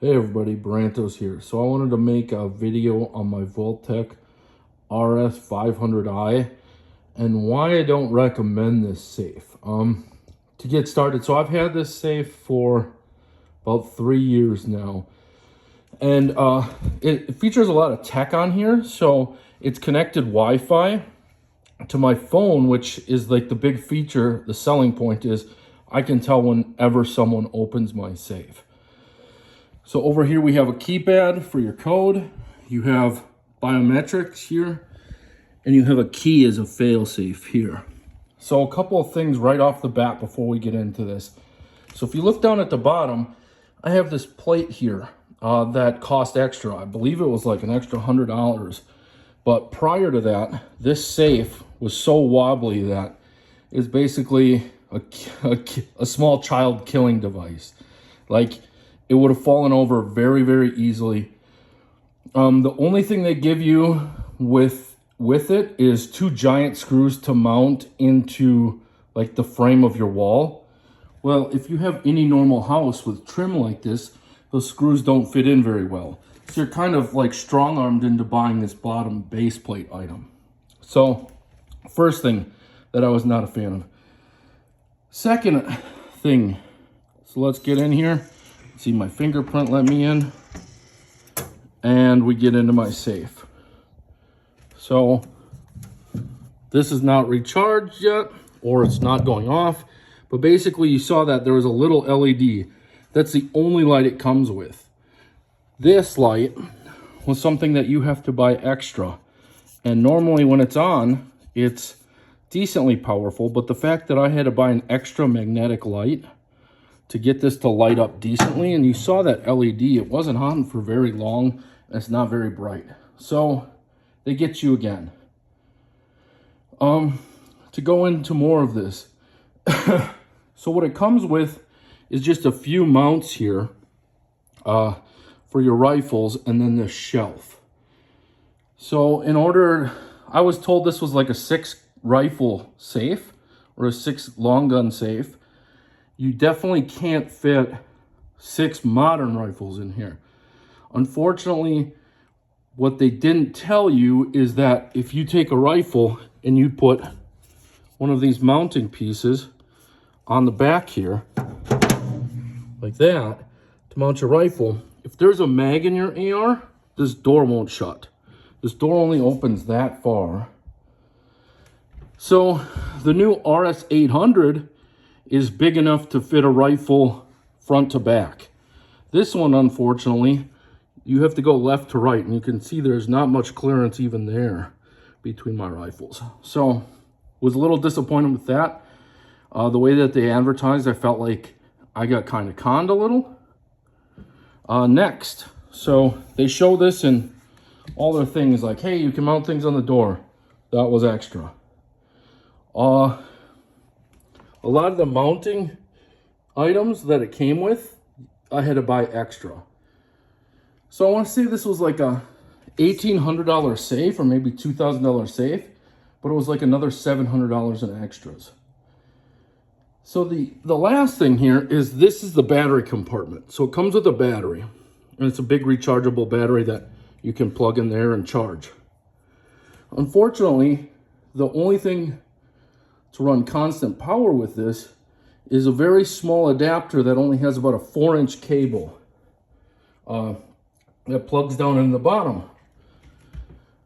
Hey everybody, Berettas here. So I wanted to make a video on my Vaultek RS500i and why I don't recommend this safe. To get started, so I've had this safe for about 3 years now, and it features a lot of tech on here. So it's connected Wi-Fi to my phone, which is like the big feature. The selling point is I can tell whenever someone opens my safe. So over here we have a keypad for your code, you have biometrics here, and you have a key as a fail-safe here. So a couple of things right off the bat before we get into this. So if you look down at the bottom, I have this plate here that cost extra. I believe it was like an extra $100. But prior to that, this safe was so wobbly that it's basically a small child killing device. Like, it would have fallen over very, very easily. The only thing they give you with it is 2 giant screws to mount into like the frame of your wall. Well, if you have any normal house with trim like this, those screws don't fit in very well. So you're kind of like strong-armed into buying this bottom base plate item. So first thing that I was not a fan of. Second thing, so let's get in here. See, my fingerprint let me in, and we get into my safe. So this is not recharged yet, or it's not going off, but basically you saw that there was a little LED. That's the only light it comes with. This light was something that you have to buy extra, and normally when it's on, it's decently powerful, but the fact that I had to buy an extra magnetic light to get this to light up decently, and you saw that LED, it wasn't on for very long, and it's not very bright. So they get you again. To go into more of this, so what it comes with is just a few mounts here for your rifles, and then this shelf. So in order, I was told this was like a 6 rifle safe or a 6 long gun safe. You definitely can't fit 6 modern rifles in here. Unfortunately, what they didn't tell you is that if you take a rifle and you put one of these mounting pieces on the back here, like that, to mount your rifle, if there's a mag in your AR, this door won't shut. This door only opens that far. So the new RS500 is big enough to fit a rifle front to back. This one, unfortunately, you have to go left to right, and you can see there's not much clearance even there between my rifles. So was a little disappointed with that. The way that they advertised, I felt like I got kind of conned a little. Next, so they show this in all their things, like, hey, you can mount things on the door. That was extra. A lot of the mounting items that it came with, I had to buy extra. So I want to say this was like a $1,800 safe, or maybe $2,000 safe, but it was like another $700 in extras. So the last thing here is, this is the battery compartment. So it comes with a battery, and it's a big rechargeable battery that you can plug in there and charge. Unfortunately, the only thing to run constant power with this is a very small adapter that only has about a 4-inch cable that plugs down in the bottom.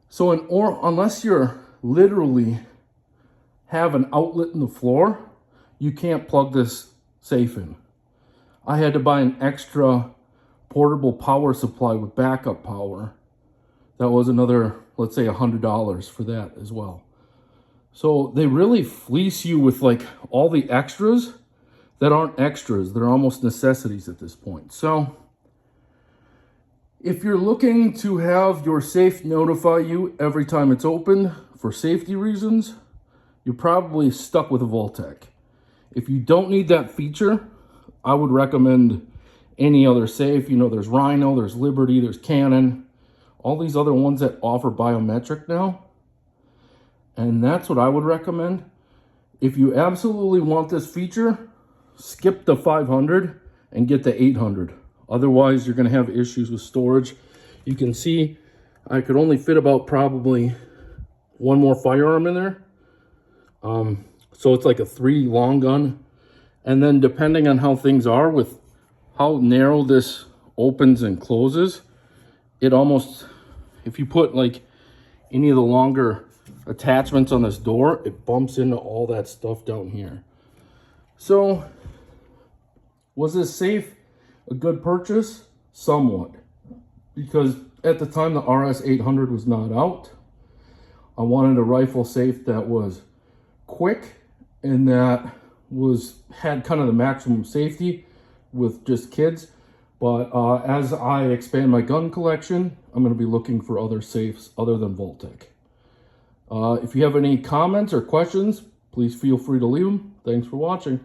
So unless you're literally have an outlet in the floor, you can't plug this safe in. I had to buy an extra portable power supply with backup power. That was another, let's say, $100 for that as well. So they really fleece you with like all the extras that aren't extras. They're almost necessities at this point. So if you're looking to have your safe notify you every time it's opened for safety reasons, you're probably stuck with a Vaultek. If you don't need that feature, I would recommend any other safe. You know, there's Rhino, there's Liberty, there's Canik, all these other ones that offer biometric now. And that's what I would recommend. If you absolutely want this feature, skip the 500 and get the 800. Otherwise, you're going to have issues with storage. You can see I could only fit about probably one more firearm in there. So it's like a 3 long gun. And then depending on how things are with how narrow this opens and closes, it almost, if you put like any of the longer attachments on this door, it bumps into all that stuff down here. So was this safe a good purchase? Somewhat, because at the time the RS500 was not out. I wanted a rifle safe that was quick and that had kind of the maximum safety with just kids. But as I expand my gun collection, I'm going to be looking for other safes other than Vaultek. If you have any comments or questions, please feel free to leave them. Thanks for watching.